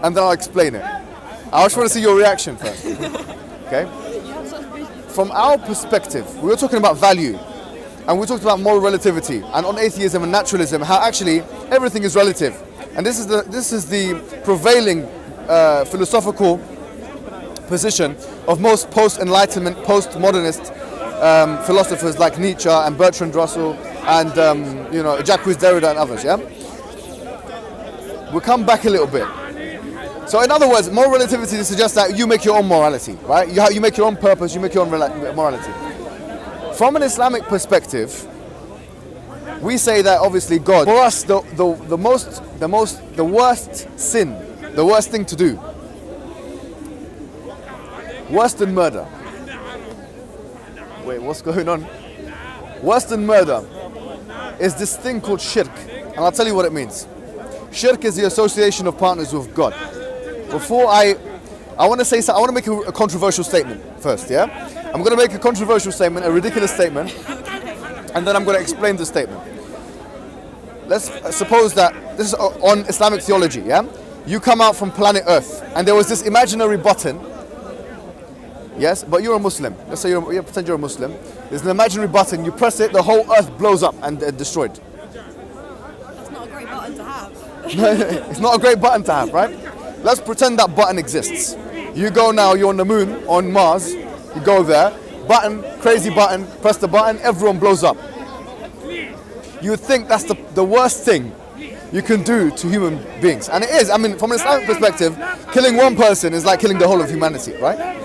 and then I'll explain it. I just want to see your reaction first. Okay? From our perspective, we were talking about value, and we talked about moral relativity, and on atheism and naturalism, how actually everything is relative. And this is the prevailing philosophical position of most post-enlightenment, post-modernist philosophers like Nietzsche and Bertrand Russell and Jacques Derrida and others. Yeah, we'll come back a little bit. So in other words, moral relativity suggests that you make your own morality, right? You make your own purpose, you make your own morality. From an Islamic perspective, we say that obviously God, for us, the worst sin, the worst thing to do, worse than murder. Wait, what's going on? Worse than murder is this thing called shirk, and I'll tell you what it means. Shirk is the association of partners with God. Before I want to say something, I want to make a controversial statement first, yeah? I'm going to make a controversial statement, a ridiculous statement, and then I'm going to explain the statement. Let's suppose that this is on Islamic theology, yeah? You come out from planet Earth, and there was this imaginary button, yes, but you're a Muslim. Let's say you pretend you're a Muslim. There's an imaginary button, you press it, the whole Earth blows up and destroyed. That's not a great button to have. It's not a great button to have, right? Let's pretend that button exists. You go now, you're on the moon, on Mars, you go there, button, crazy button, press the button, everyone blows up. You would think that's the worst thing you can do to human beings. And it is, I mean, from an Islamic perspective, killing one person is like killing the whole of humanity, right?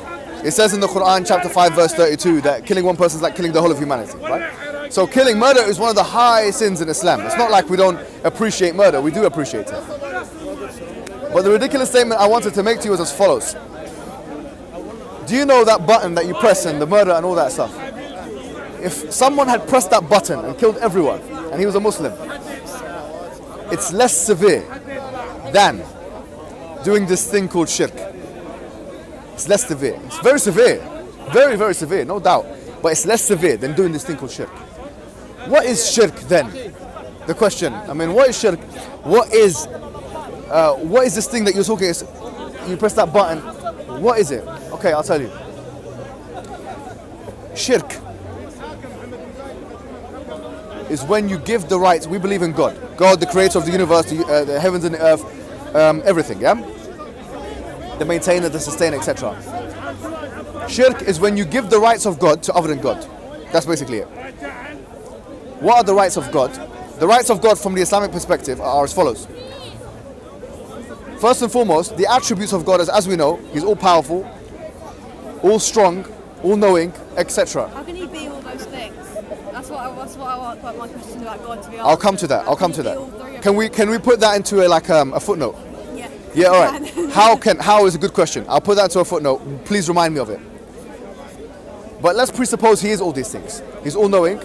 It says in the Quran, chapter 5, verse 32, that killing one person is like killing the whole of humanity, right? So murder is one of the high sins in Islam. It's not like we don't appreciate murder, we do appreciate it. But the ridiculous statement I wanted to make to you is as follows. Do you know that button that you press and the murder and all that stuff? If someone had pressed that button and killed everyone, and he was a Muslim, it's less severe than doing this thing called shirk. It's less severe. It's very severe. Very, very severe, no doubt. But it's less severe than doing this thing called shirk. What is shirk then? The question. I mean, what is shirk? What is this thing that you're talking? You press that button. What is it? Okay, I'll tell you. Shirk is when you give the rights. We believe in God. God, the creator of the universe, the heavens and the earth, everything, yeah? The maintainer, the sustainer, etc. Shirk is when you give the rights of God to other than God. That's basically it. What are the rights of God? The rights of God from the Islamic perspective are as follows. First and foremost, the attributes of God, as we know, He's all powerful, all strong, all knowing, etc. How can He be all those things? That's what I want my question about God to be asked. I'll come to that. Can we put that into a footnote? Yeah. Yeah, all right. How is a good question. I'll put that into a footnote. Please remind me of it. But let's presuppose He is all these things. He's all knowing,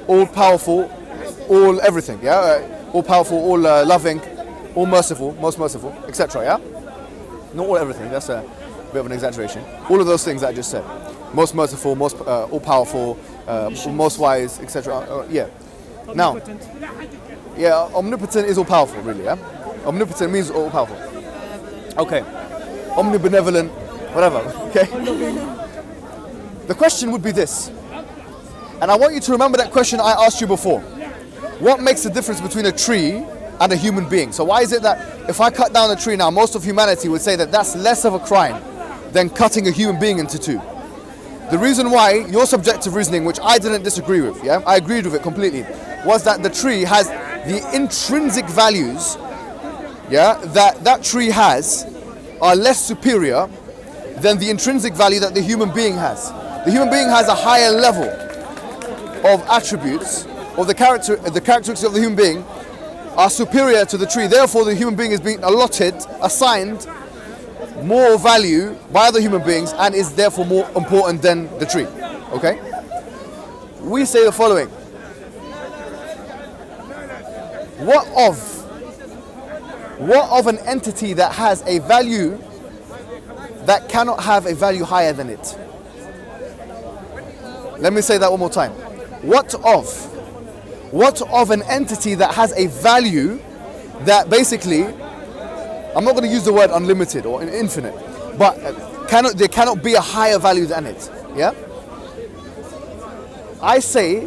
all powerful, all everything. Yeah, all powerful, all loving, all merciful, most merciful, etc. Yeah, not all everything. That's a bit of an exaggeration. All of those things that I just said. Most merciful, most all powerful, most wise, etc. Yeah. Now, yeah, omnipotent is all powerful, really. Yeah, omnipotent means all powerful. Okay, omnibenevolent, whatever. Okay. The question would be this, and I want you to remember that question I asked you before. What makes the difference between a tree and a human being? So why is it that if I cut down a tree now, most of humanity would say that that's less of a crime than cutting a human being into two? The reason why, your subjective reasoning, which I didn't disagree with, yeah, I agreed with it completely, was that the tree has the intrinsic values, yeah, that tree has are less superior than the intrinsic value that the human being has. The human being has a higher level of attributes, or the characteristics of the human being are superior to the tree. Therefore, the human being is being assigned more value by other human beings and is therefore more important than the tree. Okay? We say the following. What of an entity that has a value that cannot have a value higher than it? Let me say that one more time. What of an entity that has a value that basically I'm not going to use the word unlimited or infinite, but there cannot be a higher value than it. Yeah? I say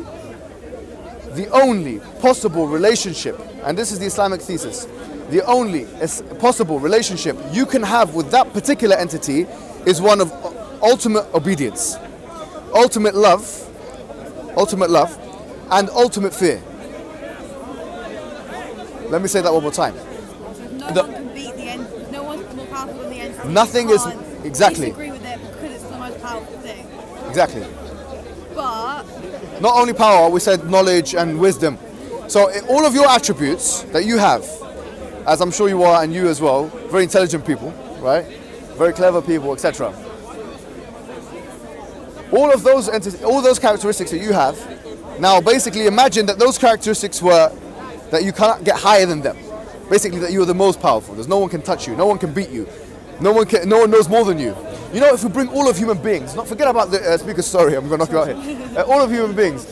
the only possible relationship, and this is the Islamic thesis, the only possible relationship you can have with that particular entity is one of ultimate obedience, ultimate love, and ultimate fear. Let me say that one more time. No one can beat the end. No one's more powerful than the entity. Nothing is exactly. Disagree with it because it's the most powerful thing. Exactly. But Not only power, we said knowledge and wisdom. So all of your attributes that you have, as I'm sure you are and you as well, very intelligent people, right? Very clever people, etc. All of those all those characteristics that you have, now basically imagine that those characteristics were that you cannot get higher than them. Basically that you are the most powerful. There's no one can touch you, no one can beat you, no one knows more than you. You know, if we bring all of human beings, not forget about the speaker's, sorry, I'm going to knock you out here. All of human beings,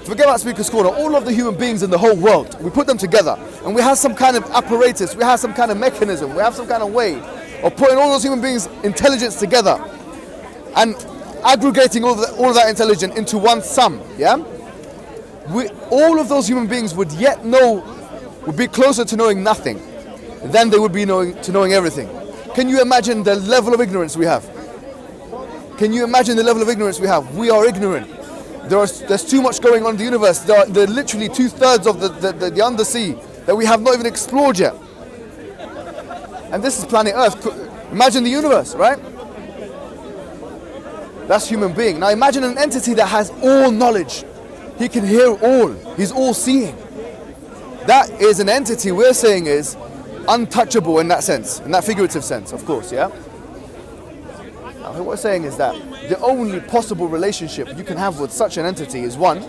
forget about Speaker's Corner, all of the human beings in the whole world, we put them together and we have some kind of apparatus, we have some kind of mechanism, we have some kind of way of putting all those human beings' intelligence together and aggregating all of that intelligence into one sum, yeah? All of those human beings would be closer to knowing nothing than they would be knowing everything. Can you imagine the level of ignorance we have? Can you imagine the level of ignorance we have? We are ignorant. There's too much going on in the universe. There are literally 2/3 of the undersea that we have not even explored yet. And this is planet Earth. Imagine the universe, right? That's human being. Now imagine an entity that has all knowledge. He can hear all. He's all seeing. That is an entity we're saying is untouchable in that sense, in that figurative sense, of course, yeah? Now, what we're saying is that the only possible relationship you can have with such an entity is one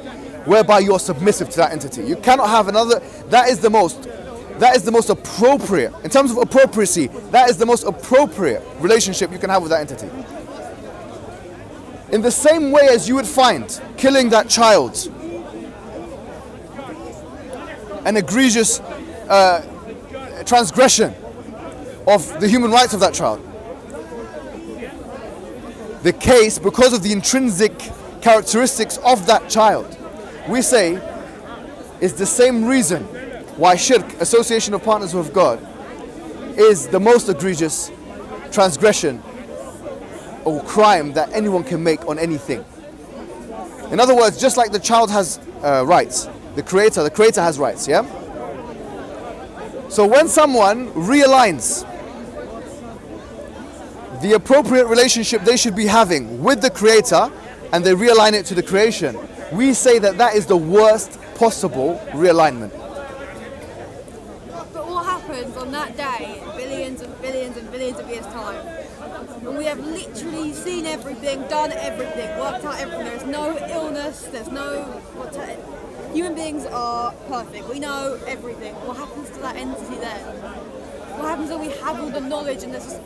whereby you're submissive to that entity. You cannot have another. That is the most appropriate, in terms of appropriacy, that is the most appropriate relationship you can have with that entity. In the same way as you would find killing that child an egregious transgression of the human rights of that child. The case, because of the intrinsic characteristics of that child, we say is the same reason why shirk, association of partners with God, is the most egregious transgression or crime that anyone can make on anything. In other words, just like the child has rights, the creator has rights, yeah? So when someone realigns the appropriate relationship they should be having with the creator and they realign it to the creation, we say that that is the worst possible realignment. But what happens on that day, billions and billions and billions of years' time, when we have literally seen everything, done everything, worked out everything, there's no illness, there's no... Human beings are perfect, we know everything. What happens to that entity then? What happens when we have all the knowledge and there's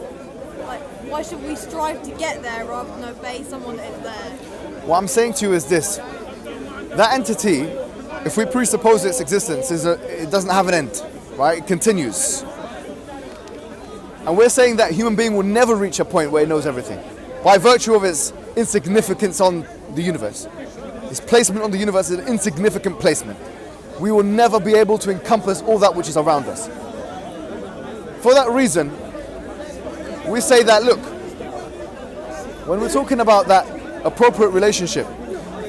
like, why should we strive to get there rather than obey someone that is there? What I'm saying to you is this. That entity, if we presuppose its existence, it doesn't have an end, right? It continues. And we're saying that a human being will never reach a point where it knows everything by virtue of its insignificance on the universe. Its placement on the universe is an insignificant placement. We will never be able to encompass all that which is around us. For that reason, we say that, look, when we're talking about that appropriate relationship,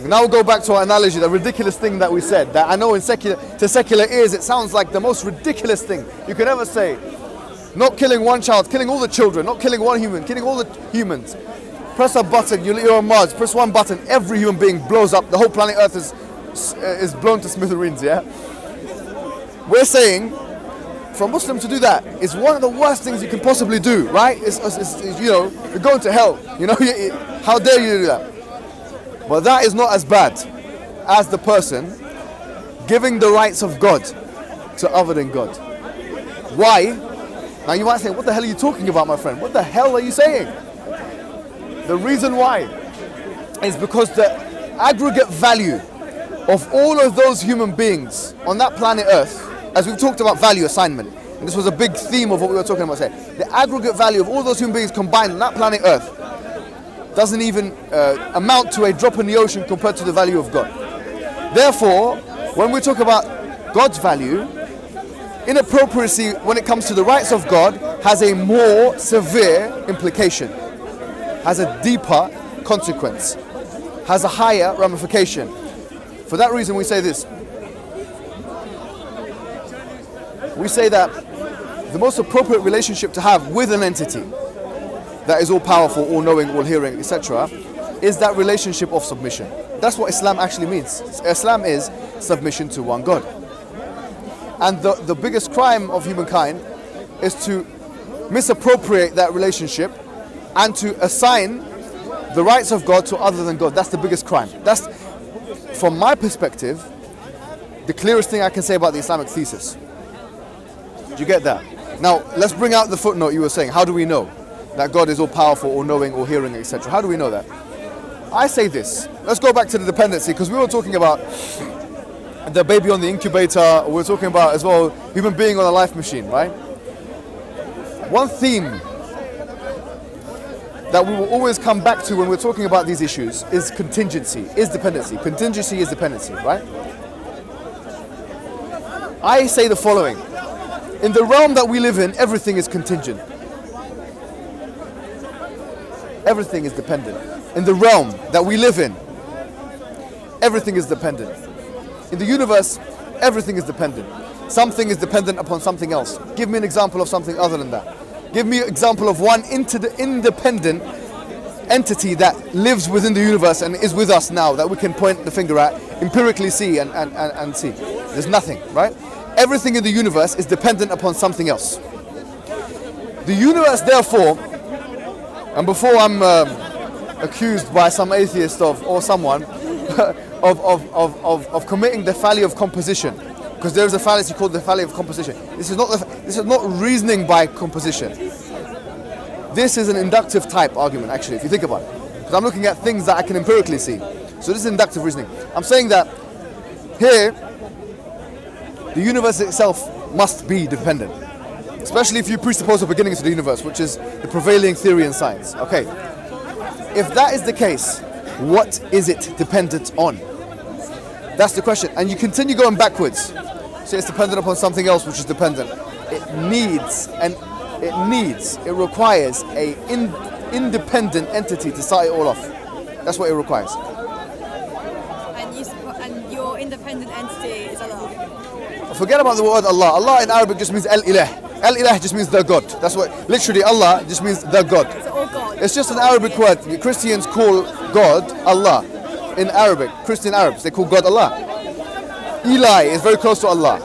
now we'll go back to our analogy, the ridiculous thing that we said, that I know to secular ears it sounds like the most ridiculous thing you could ever say. Not killing one child, killing all the children, not killing one human, killing all the humans. Press a button, you're on Mars, press one button, every human being blows up, the whole planet Earth is blown to smithereens, yeah? We're saying, for a Muslim to do that is one of the worst things you can possibly do, right? It's you know, you're going to hell, you know, how dare you do that? But that is not as bad as the person giving the rights of God to other than God. Why? Now you might say, what the hell are you talking about, my friend? What the hell are you saying? The reason why is because the aggregate value of all of those human beings on that planet Earth, as we've talked about value assignment, and this was a big theme of what we were talking about today, the aggregate value of all those human beings combined on that planet Earth doesn't even amount to a drop in the ocean compared to the value of God. Therefore, when we talk about God's value, inappropriacy when it comes to the rights of God has a more severe implication, has a deeper consequence, has a higher ramification. For that reason we say this. We say that the most appropriate relationship to have with an entity that is all powerful, all knowing, all hearing, etc., is that relationship of submission. That's what Islam actually means. Islam is submission to one God. And the biggest crime of humankind is to misappropriate that relationship and to assign the rights of God to other than God. That's the biggest crime. That's, from my perspective, the clearest thing I can say about the Islamic thesis. Do you get that? Now, let's bring out the footnote you were saying. How do we know that God is all powerful, all knowing, all hearing, etc.? How do we know that? I say this. Let's go back to the dependency, because we were talking about the baby on the incubator. We're talking about as well human being on a life machine, right? One theme that we will always come back to when we're talking about these issues is contingency, is dependency. Contingency is dependency, right? I say the following. In the realm that we live in, everything is contingent. Everything is dependent. In the realm that we live in, everything is dependent. In the universe, everything is dependent. Something is dependent upon something else. Give me an example of something other than that. Give me an example of one independent entity that lives within the universe and is with us now that we can point the finger at, empirically see and see. There's nothing, right? Everything in the universe is dependent upon something else. The universe, therefore, and before I'm accused by some atheist or someone of committing the folly of composition, because there is a fallacy called the folly of composition. This is not reasoning by composition. This is an inductive type argument, actually, if you think about it. Because I'm looking at things that I can empirically see. So this is inductive reasoning. I'm saying that here, the universe itself must be dependent, especially if you presuppose a beginning to the universe, which is the prevailing theory in science. Okay, if that is the case, what is it dependent on? That's the question. And you continue going backwards. So it's dependent upon something else which is dependent. It requires an independent entity to start it all off. That's what it requires. And your independent entity is Allah. Forget about the word Allah. Allah in Arabic just means Al-Ilah. Al-Ilah just means the God. That's what, literally Allah just means the God. So all God. It's just an Arabic word. Christians call God Allah. In Arabic, Christian Arabs, they call God Allah. Eli is very close to Allah.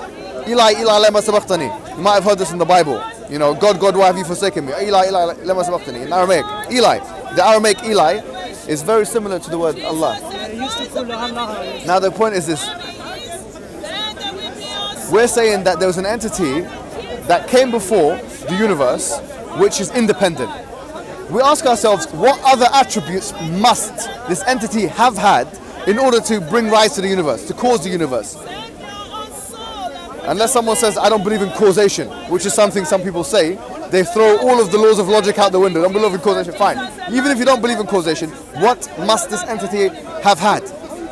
Eli, lema sabaqtani. You might have heard this in the Bible. You know, God, why have you forsaken me? Eli, lema sabaqtani. In Aramaic, Eli. The Aramaic Eli is very similar to the word Allah. Now the point is this. We're saying that there was an entity that came before the universe which is independent. We ask ourselves, what other attributes must this entity have had in order to bring rise to the universe, to cause the universe? Unless someone says, I don't believe in causation, which is something some people say, they throw all of the laws of logic out the window. Don't believe in causation, fine. Even if you don't believe in causation, what must this entity have had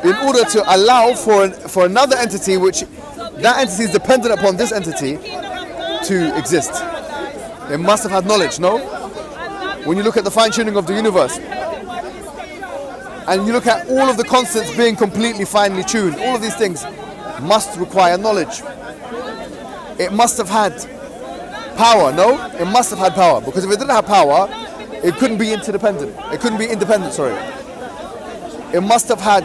in order to allow for another entity, which that entity is dependent upon this entity, to exist? It must have had knowledge, no? When you look at the fine-tuning of the universe, and you look at all of the constants being completely finely tuned, all of these things must require knowledge. It must have had power, no? It must have had power, because if it didn't have power, it couldn't be interdependent. It couldn't be independent, sorry. It must have had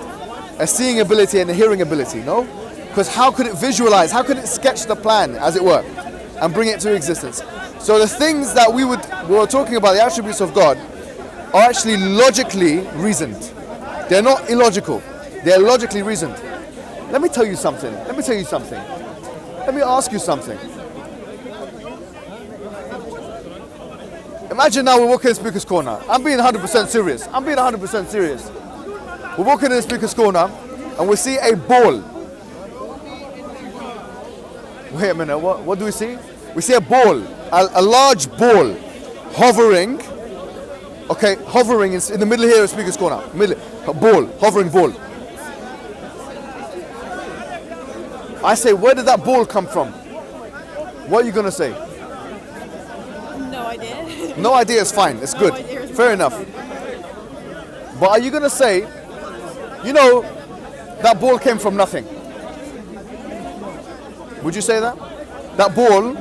a seeing ability and a hearing ability, no? Because how could it visualize, how could it sketch the plan, as it were, and bring it to existence? So the things that we were talking about, the attributes of God, are actually logically reasoned. They're not illogical. They're logically reasoned. Let me tell you something. Let me ask you something. Imagine now we're walking in the speaker's corner. I'm being 100% serious. We're walking in the speaker's corner and we see a ball. Wait a minute, what do we see? We see a ball, a large ball, hovering. Okay, hovering in the middle here of speaker's corner. Middle, a ball, hovering ball. I say, where did that ball come from? What are you gonna say? No idea. No idea is fine. It's good. Fair enough. But are you gonna say, you know, that ball came from nothing? Would you say that? That ball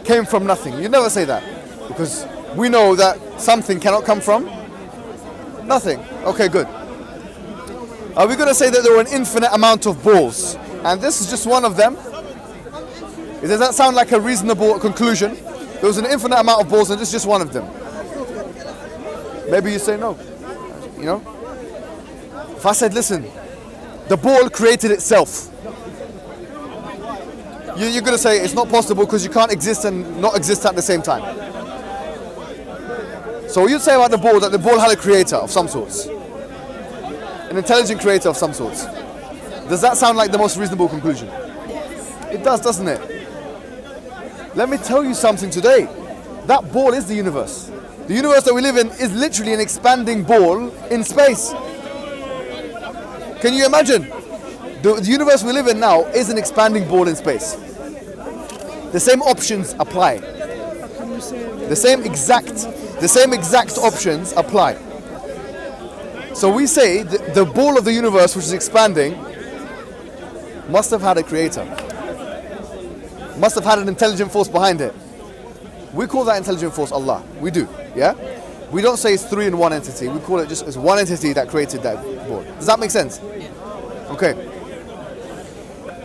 came from nothing. You never say that, because we know that something cannot come from nothing. Okay, good. Are we going to say that there were an infinite amount of balls and this is just one of them? Does that sound like a reasonable conclusion? There was an infinite amount of balls and this is just one of them. Maybe you say no. You know? If I said, listen, the ball created itself, you're going to say it's not possible because you can't exist and not exist at the same time. So you'd say about the ball that the ball had a creator of some sorts, an intelligent creator of some sorts. Does that sound like the most reasonable conclusion? It does, doesn't it? Let me tell you something today. That ball is the universe. The universe that we live in is literally an expanding ball in space. Can you imagine? The universe we live in now is an expanding ball in space. The same options apply. The same exact options apply. So we say the ball of the universe, which is expanding, must have had a creator. Must have had an intelligent force behind it. We call that intelligent force Allah. We do, yeah? We don't say it's three in one entity. We call it just as one entity that created that ball. Does that make sense? Okay.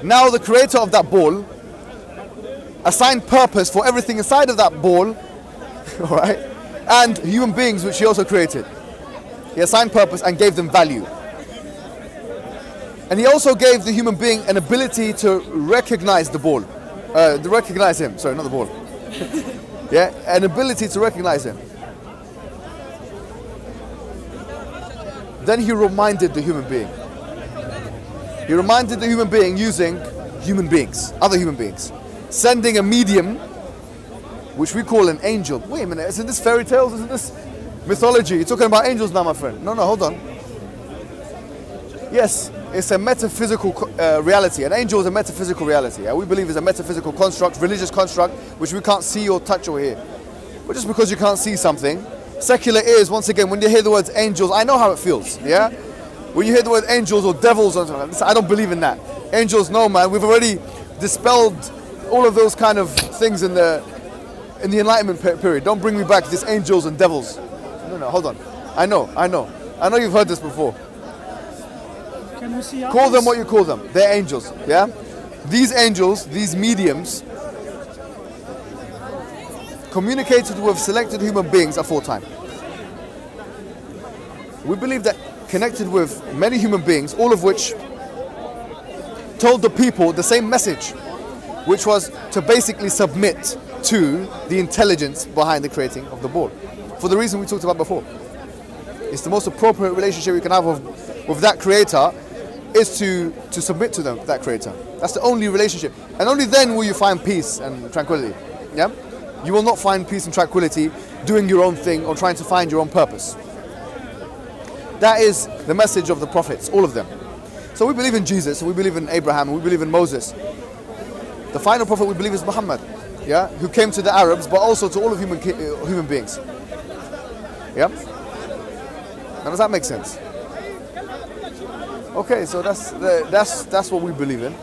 Now the creator of that ball assigned purpose for everything inside of that ball, all right, and human beings, which he also created. He assigned purpose and gave them value. And he also gave the human being an ability to recognize the ball, to recognize him. Sorry, not the ball. Yeah, an ability to recognize him. Then he reminded the human being. He reminded the human being using human beings, other human beings, sending a medium, which we call an angel. Wait a minute, isn't this fairy tales? Isn't this mythology? You're talking about angels now, my friend. No, hold on. Yes, it's a metaphysical reality. An angel is a metaphysical reality. We believe it's a metaphysical construct, religious construct, which we can't see or touch or hear. But just because you can't see something, secular ears, once again, when you hear the words angels, I know how it feels, yeah? When you hear the word angels or devils, I don't believe in that. Angels, no, man. We've already dispelled all of those kind of things in the Enlightenment period. Don't bring me back these angels and devils. No, hold on. I know you've heard this before. Call them what you call them. They're angels, yeah? These angels, these mediums, communicated with selected human beings aforetime. We believe that connected with many human beings, all of which told the people the same message, which was to basically submit to the intelligence behind the creating of the ball. For the reason we talked about before. It's the most appropriate relationship we can have with that creator is to submit to them, that creator. That's the only relationship. And only then will you find peace and tranquility. Yeah? You will not find peace and tranquility doing your own thing or trying to find your own purpose. That is the message of the prophets, all of them. So we believe in Jesus, and we believe in Abraham, and we believe in Moses. The final prophet we believe is Muhammad, yeah, who came to the Arabs, but also to all of human beings. Yeah. Now, does that make sense? Okay, so that's what we believe in.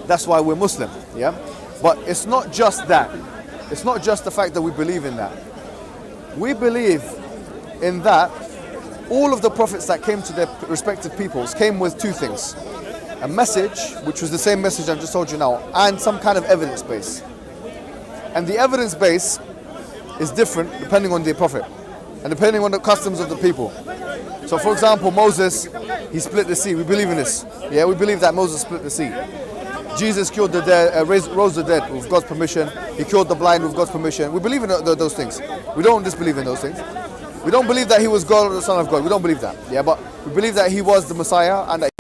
That's why we're Muslim. Yeah. But it's not just that. It's not just the fact that we believe in that. We believe in that all of the prophets that came to their respective peoples came with two things. A message, which was the same message I've just told you now, and some kind of evidence base. And the evidence base is different depending on the prophet and depending on the customs of the people. So for example, Moses, he split the sea. We believe in this. Yeah, we believe that Moses split the sea. Jesus cured the dead, rose the dead with God's permission. He cured the blind with God's permission. We believe in those things. We don't disbelieve in those things. We don't believe that he was God or the Son of God. We don't believe that. Yeah, but we believe that he was the Messiah and that